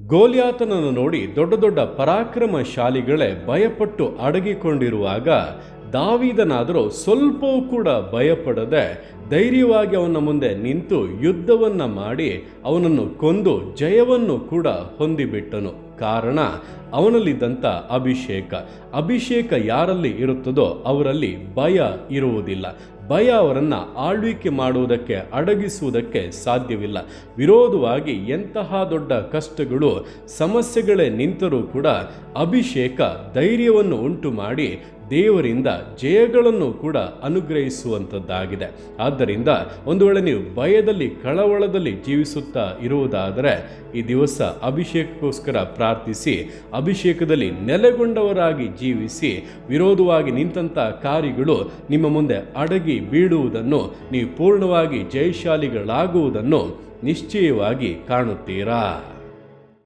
ಗೋಲ್ಯಾತನನ್ನು ನೋಡಿ ದೊಡ್ಡ ದೊಡ್ಡ ಪರಾಕ್ರಮಶಾಲಿಗಳೇ ಭಯಪಟ್ಟು ಅಡಗಿಕೊಂಡಿರುವಾಗ ದಾವೀದನಾದರೂ ಸ್ವಲ್ಪವೂ ಕೂಡ ಭಯಪಡದೆ ಧೈರ್ಯವಾಗಿ ಅವನ ಮುಂದೆ ನಿಂತು ಯುದ್ಧವನ್ನ ಮಾಡಿ ಅವನನ್ನು ಕೊಂದು ಜಯವನ್ನು ಕೂಡ ಹೊಂದಿಬಿಟ್ಟನು. ಕಾರಣ ಅವನಲ್ಲಿದ್ದಂಥ ಅಭಿಷೇಕ ಯಾರಲ್ಲಿ ಇರುತ್ತದೋ ಅವರಲ್ಲಿ ಭಯ ಇರುವುದಿಲ್ಲ. ಭಯ ಅವರನ್ನು ಆಳ್ವಿಕೆ ಮಾಡುವುದಕ್ಕೆ ಅಡಗಿಸುವುದಕ್ಕೆ ಸಾಧ್ಯವಿಲ್ಲ. ವಿರೋಧವಾಗಿ ಎಂತಹ ದೊಡ್ಡ ಕಷ್ಟಗಳು ಸಮಸ್ಯೆಗಳೇ ನಿಂತರೂ ಕೂಡ ಅಭಿಷೇಕ ಧೈರ್ಯವನ್ನು ಉಂಟು ಮಾಡಿ ದೇವರಿಂದ ಜಯಗಳನ್ನು ಕೂಡ ಅನುಗ್ರಹಿಸುವಂಥದ್ದಾಗಿದೆ. ಆದ್ದರಿಂದ ಒಂದು ವೇಳೆ ನೀವು ಭಯದಲ್ಲಿ ಕಳವಳದಲ್ಲಿ ಜೀವಿಸುತ್ತಾ ಇರುವುದಾದರೆ ಈ ದಿವಸ ಅಭಿಷೇಕಕ್ಕೋಸ್ಕರ ಪ್ರಾರ್ಥಿಸಿ ಅಭಿಷೇಕದಲ್ಲಿ ನೆಲೆಗೊಂಡವರಾಗಿ ಜೀವಿಸಿ ವಿರೋಧವಾಗಿ ನಿಂತಹ ಕಾರ್ಯಗಳು ನಿಮ್ಮ ಮುಂದೆ ಅಡಗಿ ಬೀಳುವುದನ್ನು ನೀವು ಪೂರ್ಣವಾಗಿ ಜಯಶಾಲಿಗಳಾಗುವುದನ್ನು ನಿಶ್ಚಯವಾಗಿ ಕಾಣುತ್ತೀರಾ.